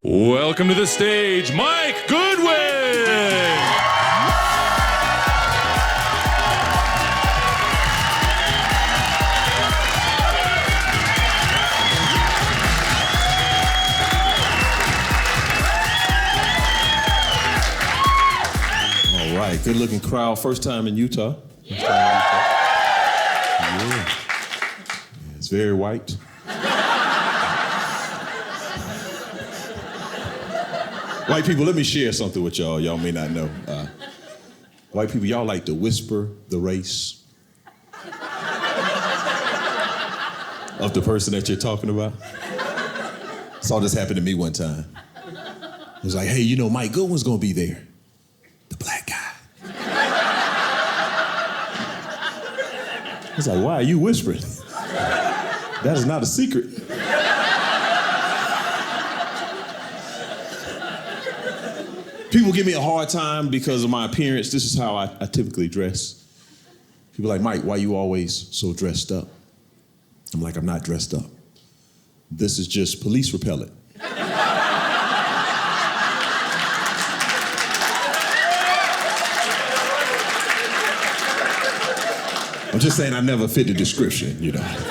Welcome to the stage, Mike Goodwin! All right, good looking crowd. First time in Utah. Yeah. It's very white. White people, let me share something with y'all. Y'all may not know. White people, y'all like to whisper the race of the person that you're talking about. Saw this happen to me one time. It was like, hey, you know, Mike Goodwin's gonna be there. The black guy. I was like, why are you whispering? That is not a secret. People give me a hard time because of my appearance. This is how I typically dress. People are like, Mike, why you always so dressed up? I'm like, I'm not dressed up. This is just police repellent. I'm just saying I never fit the description, you know.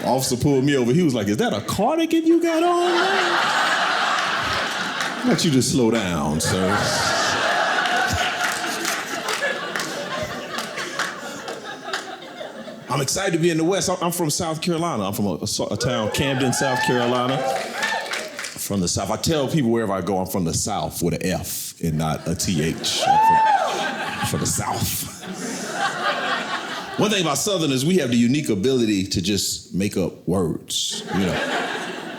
Officer pulled me over. He was like, is that a cardigan you got on, man? Why don't you just slow down, sir? I'm excited to be in the West. I'm from South Carolina. I'm from a town, Camden, South Carolina. From the South. I tell people wherever I go, I'm from the South with an F and not a TH. I'm from the South. One thing about Southerners, we have the unique ability to just make up words, you know.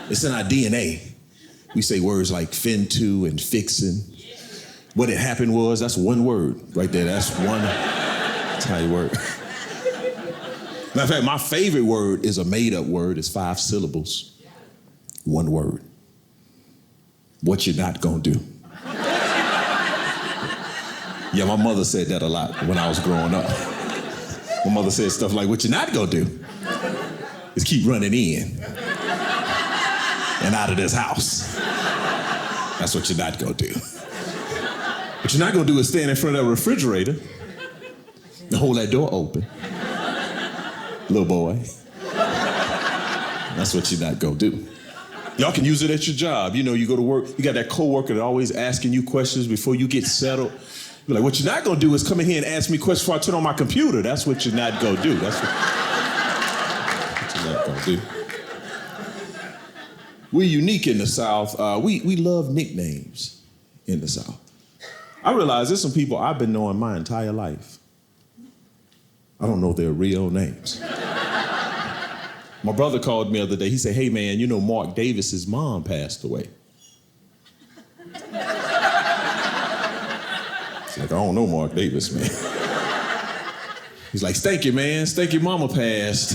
It's in our DNA. We say words like fin to and fixin'. What had happened was, that's one word right there. That's how you word. Matter of fact, my favorite word is a made-up word. It's 5 syllables. One word. What you not gonna do? Yeah, my mother said that a lot when I was growing up. My mother said stuff like, what you not gonna do is keep running in and out of this house. That's what you're not gonna do. What you're not gonna do is stand in front of that refrigerator and hold that door open. Little boy. That's what you're not gonna do. Y'all can use it at your job. You know, you go to work, you got that coworker that always asking you questions before you get settled. You're like, what you're not gonna do is come in here and ask me questions before I turn on my computer. That's what you're not gonna do. That's what you're not gonna do. We're unique in the South. We love nicknames in the South. I realize there's some people I've been knowing my entire life. I don't know their real names. My brother called me the other day. He said, hey man, you know Mark Davis's mom passed away. It's like, I don't know Mark Davis, man. He's like, Stanky, man. Stanky mama passed.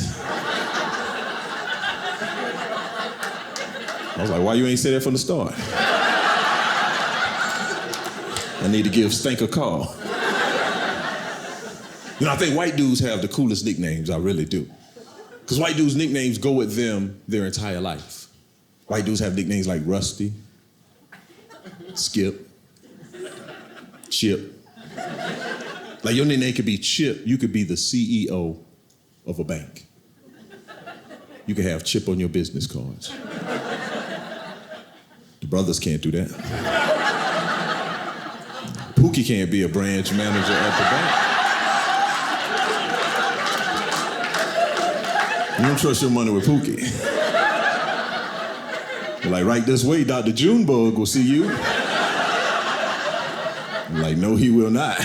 I was like, why you ain't say that from the start? I need to give Stank a call. You know, I think white dudes have the coolest nicknames. I really do. Because white dudes' nicknames go with them their entire life. White dudes have nicknames like Rusty, Skip, Chip. Like your nickname could be Chip. You could be the CEO of a bank. You could have Chip on your business cards. The brothers can't do that. Pookie can't be a branch manager at the bank. You don't trust your money with Pookie. You're like, right this way, Dr. Junebug will see you. I'm like, no, he will not.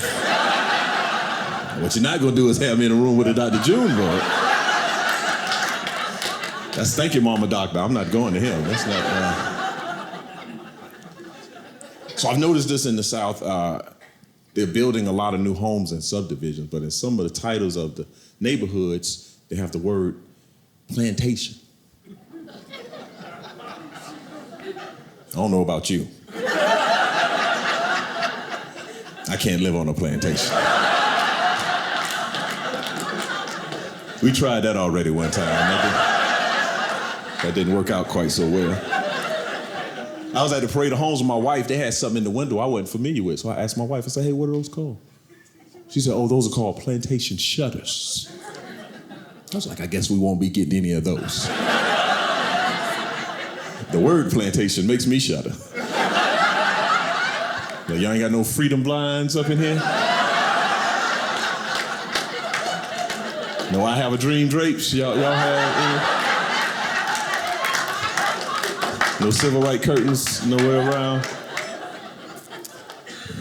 What you're not gonna do is have me in a room with a Dr. Junebug. That's thank you, Mama Doctor. I'm not going to him. That's not. So I've noticed this in the South. They're building a lot of new homes and subdivisions, but in some of the titles of the neighborhoods, they have the word plantation. I don't know about you. I can't live on a plantation. We tried that already one time. That didn't work out quite so well. I was at the parade of homes with my wife. They had something in the window I wasn't familiar with. So I asked my wife, I said, hey, what are those called? She said, oh, those are called plantation shutters. I was like, I guess we won't be getting any of those. The word plantation makes me shudder. Now, y'all ain't got no freedom blinds up in here? No, I have a dream drapes. Y'all have any? No civil rights curtains nowhere around.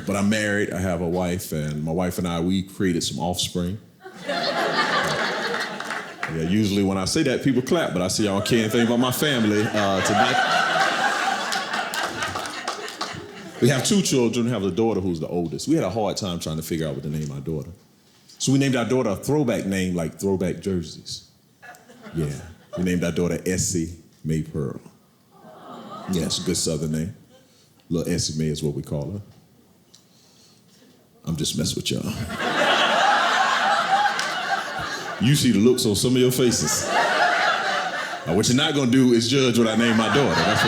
But I'm married, I have a wife, and my wife and I, we created some offspring. Yeah, usually when I say that, people clap, but I see y'all don't care anything about my family tonight. We have 2 children. We have a daughter who's the oldest. We had a hard time trying to figure out what to name our daughter. So we named our daughter a throwback name like throwback jerseys. Yeah, we named our daughter Essie Mae Pearl. Yeah, it's a good Southern name. Little Essie Mae is what we call her. I'm just messing with y'all. You see the looks on some of your faces. Now, what you're not gonna do is judge what I name my daughter. That's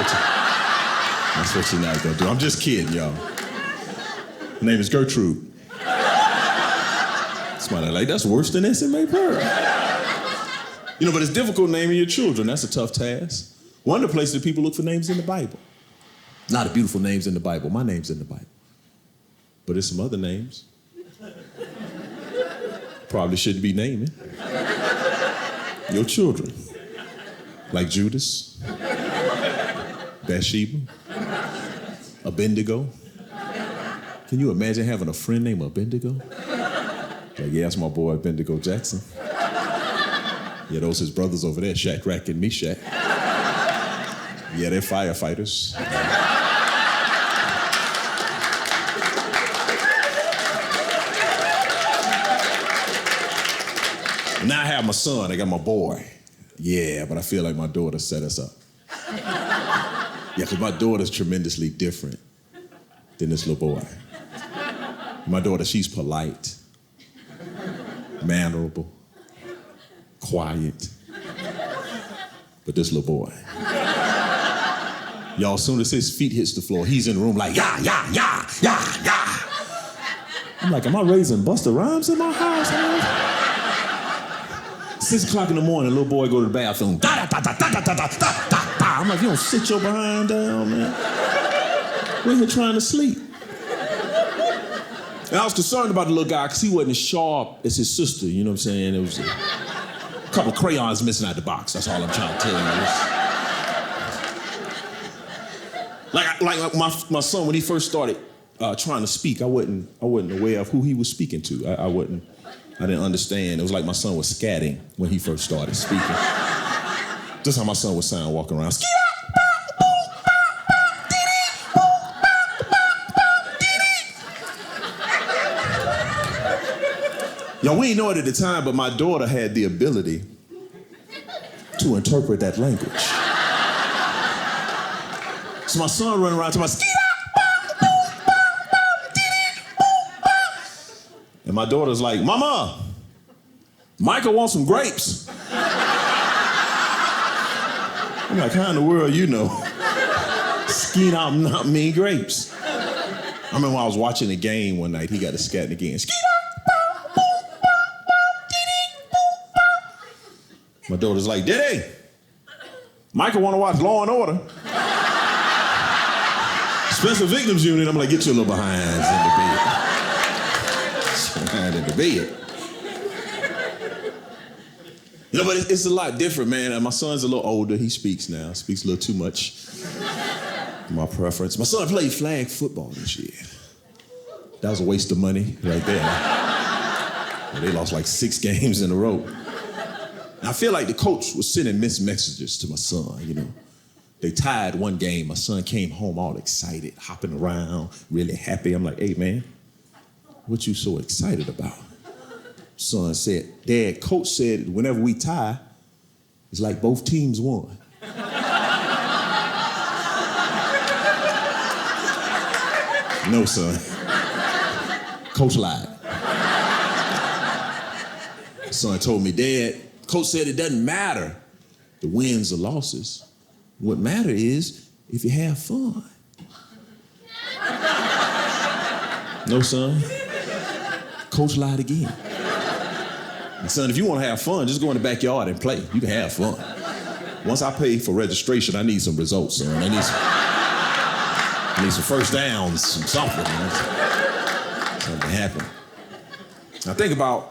what you're not gonna do. I'm just kidding, y'all. Her name is Gertrude. Somebody like, that's worse than Essie Mae Pearl. You know, but it's difficult naming your children. That's a tough task. One of the places that people look for names in the Bible. Not the beautiful names in the Bible. My name's in the Bible. But there's some other names. Probably shouldn't be naming your children. Like Judas, Bathsheba, Abednego. Can you imagine having a friend named Abednego? Like, yeah, that's my boy Abednego Jackson. Yeah, those his brothers over there, Shadrach and Meshach. Yeah, they're firefighters. Now I have my son, I got my boy. Yeah, but I feel like my daughter set us up. Yeah, because my daughter's tremendously different than this little boy. My daughter, she's polite, mannerable, quiet. But this little boy, y'all, as soon as his feet hits the floor, he's in the room like, yeah, yeah, yeah, yeah, yeah. I'm like, am I raising Busta Rhymes in my house? 6 o'clock in the morning, little boy go to the bathroom. Da, da, da, da, da, da, da, da, da. I'm like, you don't sit your behind down, man. We're here trying to sleep. And I was concerned about the little guy because he wasn't as sharp as his sister, you know what I'm saying? It was a couple crayons missing out the box. That's all I'm trying to tell you. Like my son, when he first started trying to speak, I wasn't aware of who he was speaking to. I didn't understand. It was like my son was scatting when he first started speaking. Just how my son would sound walking around. Y'all, we didn't know it at the time, but my daughter had the ability to interpret that language. So my son running around to my and my daughter's like, Mama, Michael wants some grapes. I'm like, how in the world you know? Skeet out not mean grapes. I remember when I was watching the game one night, he got a scatting again. My daughter's like, Daddy, Michael want to watch Law and Order. Special Victims Unit. I'm like, get your little behinds in the bed. Behind in the bed. You know, but it's a lot different, man. My son's a little older. He speaks now. Speaks a little too much. My preference. My son played flag football this year. That was a waste of money right there. They lost like 6 games in a row. And I feel like the coach was sending mixed messages to my son, you know. They tied one game. My son came home all excited, hopping around, really happy. I'm like, hey, man, what you so excited about? Son said, Dad, coach said whenever we tie, it's like both teams won. No, son. Coach lied. Son told me, Dad, Coach said it doesn't matter the wins or losses. What matters is if you have fun. No, son. Coach lied again. And son, if you want to have fun, just go in the backyard and play. You can have fun. Once I pay for registration, I need some results, son. I need some first downs, some something. Something happened. Now think about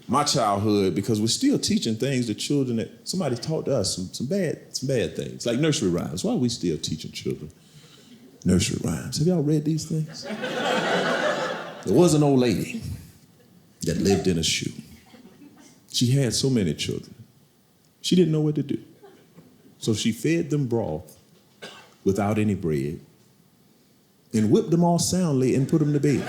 my childhood, because we're still teaching things to children that somebody taught to us, some bad things, like nursery rhymes. Why are we still teaching children nursery rhymes? Have y'all read these things? There was an old lady that lived in a shoe. She had so many children. She didn't know what to do. So she fed them broth without any bread and whipped them all soundly and put them to bed.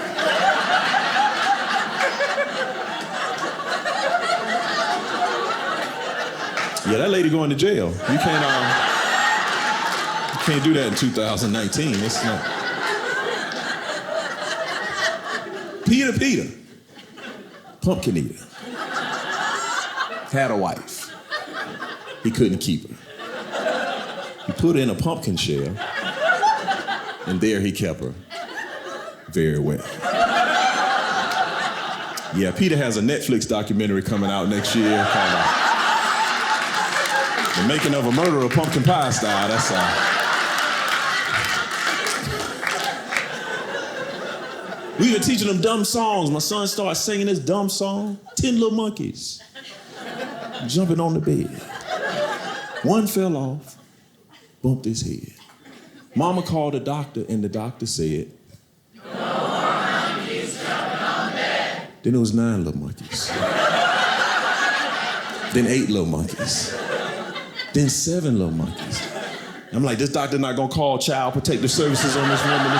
Yeah, that lady going to jail. You can't do that in 2019. It's not. Peter, pumpkin eater, had a wife. He couldn't keep her. He put her in a pumpkin shell, and there he kept her very well. Yeah, Peter has a Netflix documentary coming out next year called The Making of a Murderer Pumpkin Pie Style. That's We were teaching them dumb songs. My son started singing this dumb song, 10 Little Monkeys, jumping on the bed. One fell off, bumped his head. Mama called the doctor, and the doctor said, "No more monkeys jumping on the bed." Then it was 9 little monkeys. Then 8 little monkeys. Then 7 little monkeys. I'm like, this doctor not gonna call Child Protective Services on this woman.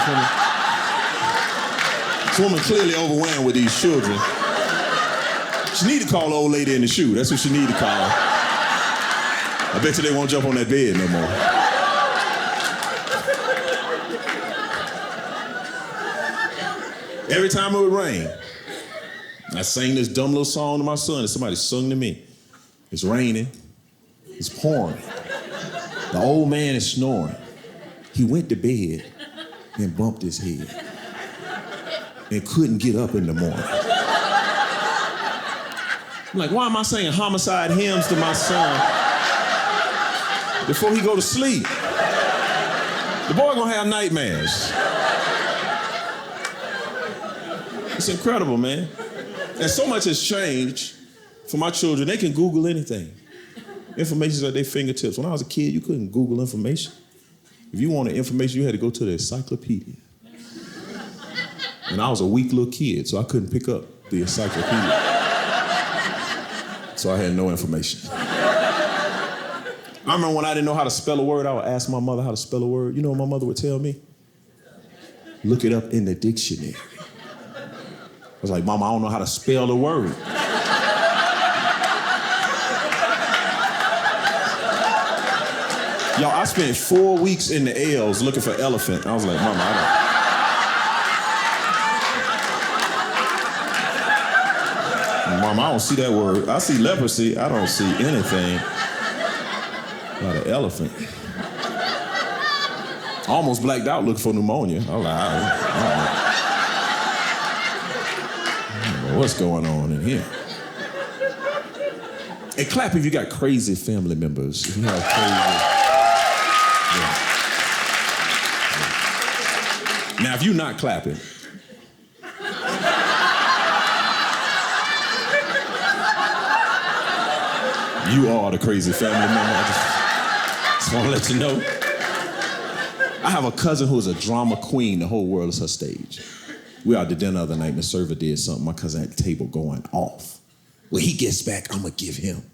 This woman clearly overwhelmed with these children. She need to call the old lady in the shoe. That's what she need to call. I bet you they won't jump on that bed no more. Every time it would rain, I sang this dumb little song to my son that somebody sung to me. It's raining, it's pouring. The old man is snoring. He went to bed and bumped his head and couldn't get up in the morning. I'm like, why am I saying homicide hymns to my son before he go to sleep? The boy gonna have nightmares. It's incredible, man. And so much has changed for my children. They can Google anything. Information's at their fingertips. When I was a kid, you couldn't Google information. If you wanted information, you had to go to the encyclopedia. And I was a weak little kid, so I couldn't pick up the encyclopedia. So I had no information. I remember when I didn't know how to spell a word, I would ask my mother how to spell a word. You know what my mother would tell me? Look it up in the dictionary. I was like, Mama, I don't know how to spell a word. Y'all, I spent 4 weeks in the L's looking for elephant. I was like, Mama, Mama, I don't see that word. I see leprosy. I don't see anything about an elephant. I almost blacked out looking for pneumonia. I was like, I don't know what's going on in here. And clap if you got crazy family members. If you have crazy... Yeah. Now, if you're not clapping, you are the crazy family member. I just want to let you know. I have a cousin who is a drama queen. The whole world is her stage. We were out to dinner the other night and the server did something. My cousin at the table going off. When he gets back, I'm going to give him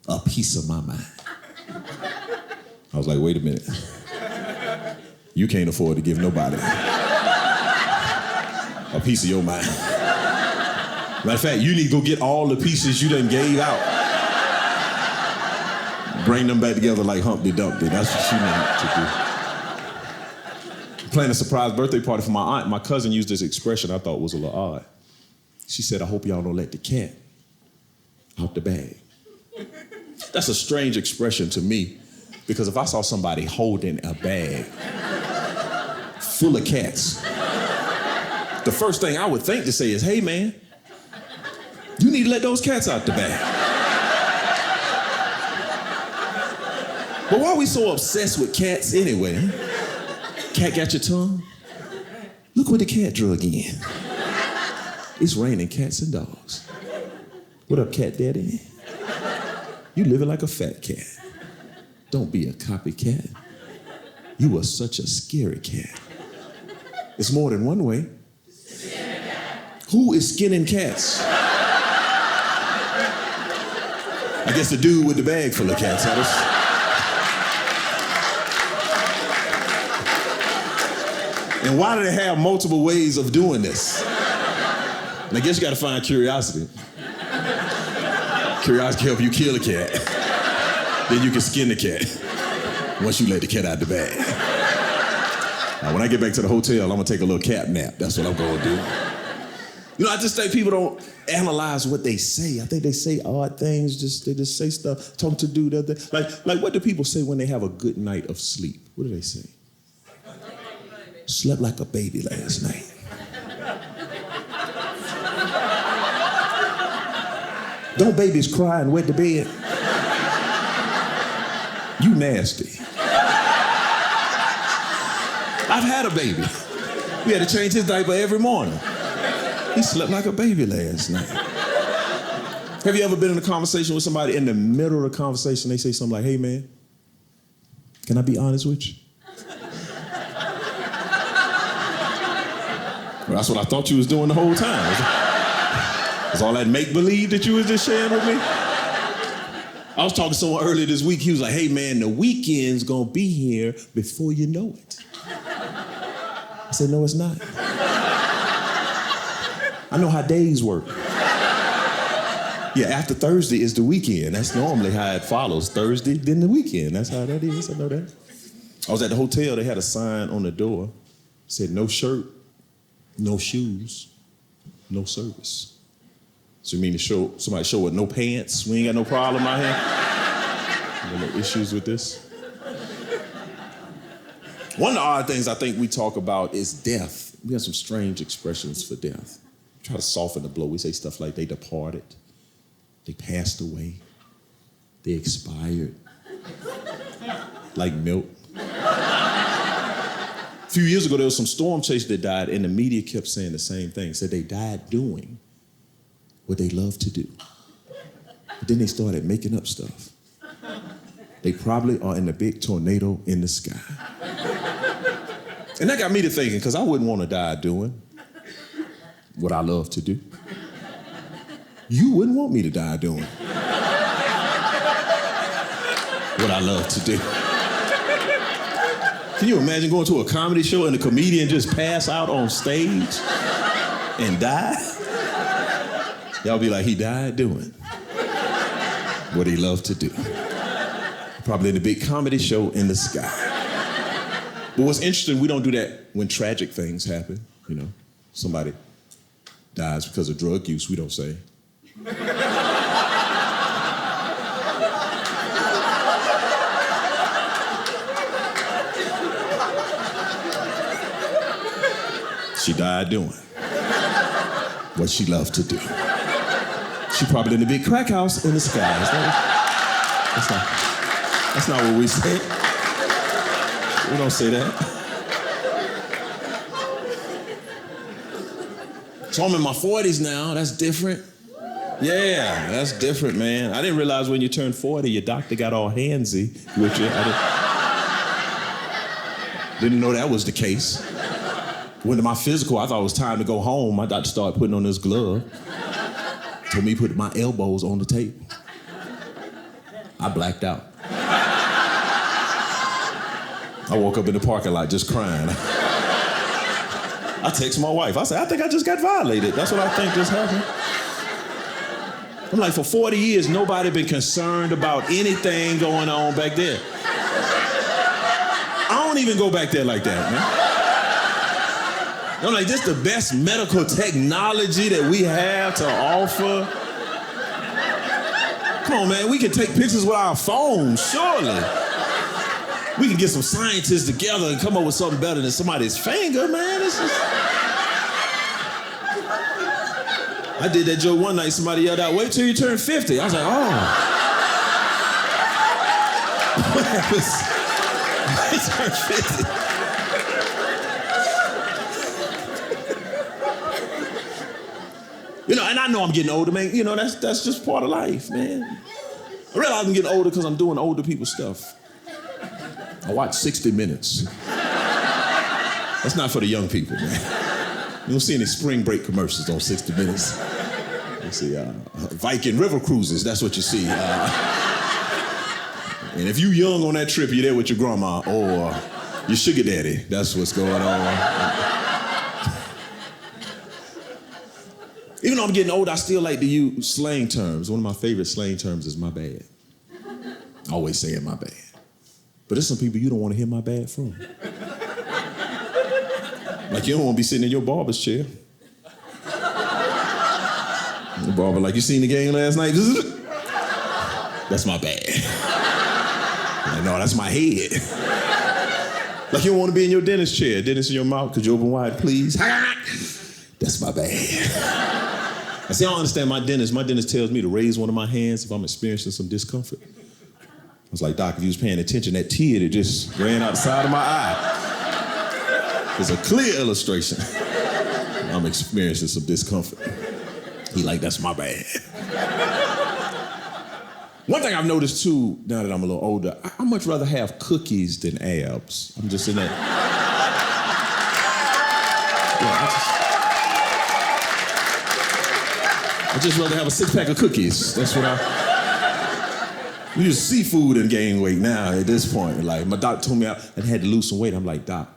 a piece of my mind. I was like, wait a minute. You can't afford to give nobody a piece of your mind. Matter of fact, you need to go get all the pieces you done gave out. Bring them back together like Humpty Dumpty. That's what you need to do. Planning a surprise birthday party for my aunt. My cousin used this expression I thought was a little odd. She said, I hope y'all don't let the cat out the bag. That's a strange expression to me, because if I saw somebody holding a bag full of cats, the first thing I would think to say is, hey man, you need to let those cats out the bag. But why are we so obsessed with cats anyway? Cat got your tongue? Look what the cat drug in. It's raining cats and dogs. What up, cat daddy? You living like a fat cat. Don't be a copycat. You are such a scary cat. It's more than one way. Who is skinning cats? I guess the dude with the bag full of cats. And why do they have multiple ways of doing this? And I guess you gotta find curiosity. Curiosity can help you kill a cat. Then you can skin the cat once you let the cat out the bag. Now, when I get back to the hotel, I'm gonna take a little cat nap. That's what I'm gonna do. You know, I just think people don't analyze what they say. I think they say odd things, they just say stuff, talk to do that. Like what do people say when they have a good night of sleep? What do they say? Slept like a baby last night. Don't babies cry and wet the bed? You nasty. I've had a baby. We had to change his diaper every morning. He slept like a baby last night. Have you ever been in a conversation with somebody, in the middle of the conversation, they say something like, hey man, can I be honest with you? Well, that's what I thought you was doing the whole time. Was all that make-believe that you was just sharing with me? I was talking to someone earlier this week. He was like, hey man, the weekend's gonna be here before you know it. I said, no, it's not. I know how days work. Yeah, after Thursday is the weekend. That's normally how it follows. Thursday, then the weekend. That's how that is. I know that. I was at the hotel. They had a sign on the door. Said, no shirt, no shoes, no service. So you mean to somebody show with no pants? We ain't got no problem out here? No issues with this? One of the odd things I think we talk about is death. We have some strange expressions for death. Try to soften the blow. We say stuff like they departed, they passed away, they expired, like milk. A few years ago, there was some storm chasers that died, and the media kept saying the same thing. Said they died doing what they love to do. But then they started making up stuff. They probably are in a big tornado in the sky. And that got me to thinking, because I wouldn't want to die doing what I love to do. You wouldn't want me to die doing what I love to do. Can you imagine going to a comedy show and the comedian just pass out on stage and die? Y'all be like, he died doing what he loved to do. Probably in a big comedy show in the sky. But what's interesting, we don't do that when tragic things happen, you know. Somebody dies because of drug use, we don't say. She died doing what she loved to do. She probably in the big crack house in the sky. That's not what we say. We don't say that. So I'm in my 40s now. That's different. Yeah, that's different, man. I didn't realize when you turned 40, your doctor got all handsy with you. Didn't know that was the case. Went to my physical, I thought it was time to go home. My doctor started putting on this glove. Told me to put my elbows on the table. I blacked out. I woke up in the parking lot just crying. I text my wife. I said, I think I just got violated. That's what I think just happened. I'm like, for 40 years, nobody been concerned about anything going on back there. I don't even go back there like that, man. I'm like, this is the best medical technology that we have to offer. Come on, man, we can take pictures with our phones, surely. We can get some scientists together and come up with something better than somebody's finger, man. It's just... I did that joke one night, somebody yelled out, wait till you turn 50. I was like, oh. What happens? I turn 50. You know, and I know I'm getting older, man. You know, that's just part of life, man. I realize I'm getting older because I'm doing older people stuff. I watch 60 Minutes. That's not for the young people, man. You don't see any spring break commercials on 60 Minutes. You see Viking river cruises, that's what you see. And if you young on that trip, you're there with your grandma or your sugar daddy. That's what's going on. Even though I'm getting old, I still like to use slang terms. One of my favorite slang terms is my bad. I always saying my bad. But there's some people you don't want to hear my bad from. Like you don't want to be sitting in your barber's chair. The barber like, you seen the game last night? That's my bad. Like, no, that's my head. Like you don't want to be in your dentist chair. Dentist in your mouth, could you open wide, please? That's my bad. I see, I don't understand my dentist. My dentist tells me to raise one of my hands if I'm experiencing some discomfort. I was like, Doc, if you was paying attention, that tear that just ran out the side of my eye is a clear illustration. I'm experiencing some discomfort. He like, that's my bad. One thing I've noticed too, now that I'm a little older, I much rather have cookies than abs. I'm just in that. I just rather have a 6-pack of cookies. That's what we use seafood and gain weight now at this point. Like, my doc told me I had to lose some weight. I'm like, Doc,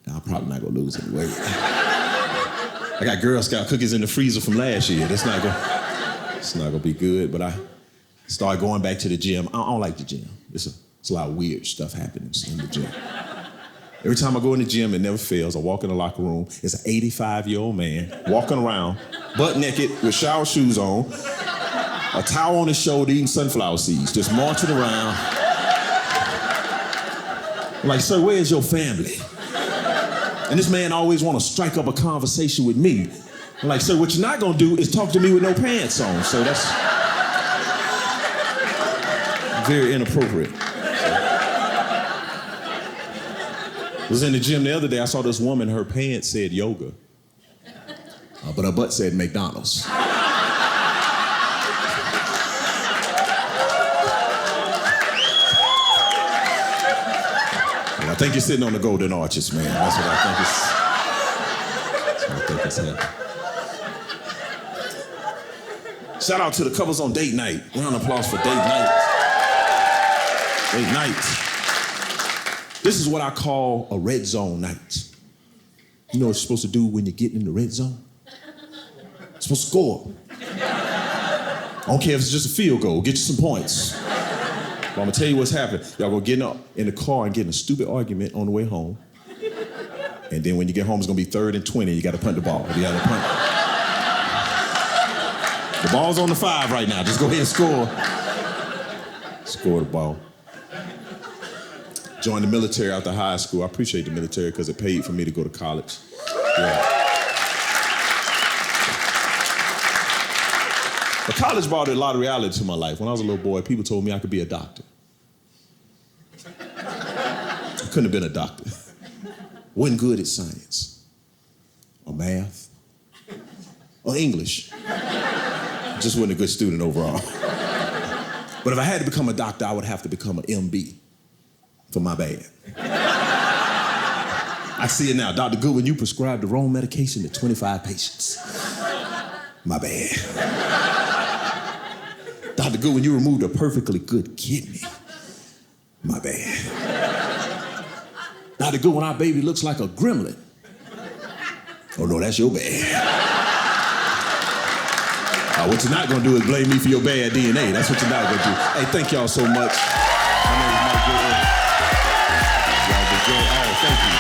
I'm probably not gonna lose any weight. I got Girl Scout cookies in the freezer from last year. It's not gonna be good, but I started going back to the gym. I don't like the gym. It's a lot of weird stuff happening in the gym. Every time I go in the gym, it never fails. I walk in the locker room. It's an 85-year-old man walking around, butt naked, with shower shoes on, a towel on his shoulder, eating sunflower seeds, just marching around. I'm like, sir, where's your family? And this man always want to strike up a conversation with me. I'm like, sir, what you're not gonna do is talk to me with no pants on. So that's very inappropriate. I was in the gym the other day, I saw this woman, her pants said yoga, but her butt said McDonald's. I think you're sitting on the golden arches, man. That's what I think is happening. Shout out to the couples on date night. Round of applause for date night. Date night. This is what I call a red zone night. You know what you're supposed to do when you get in the red zone? You're supposed to score. I don't care if it's just a field goal. Get you some points. But I'm gonna tell you what's happening. Y'all gonna get in the car and get in a stupid argument on the way home. And then when you get home, it's gonna be 3rd and 20. You gotta punt the ball. You gotta punt. The ball's on the 5 right now. Just go ahead and score. Score the ball. Joined the military after high school. I appreciate the military because it paid for me to go to college. Yeah. But college brought a lot of reality to my life. When I was a little boy, people told me I could be a doctor. I couldn't have been a doctor. Wasn't good at science, or math, or English. Just wasn't a good student overall. But if I had to become a doctor, I would have to become an MB. For my bad. I see it now. Dr. Goodwin, you prescribed the wrong medication to 25 patients. My bad. Dr. Goodwin, you removed a perfectly good kidney. My bad. Dr. Goodwin, our baby looks like a gremlin. Oh no, that's your bad. What you're not gonna do is blame me for your bad DNA. That's what you're not gonna do. Hey, thank y'all so much. My name is Mike Goodwin. Oh, thank you.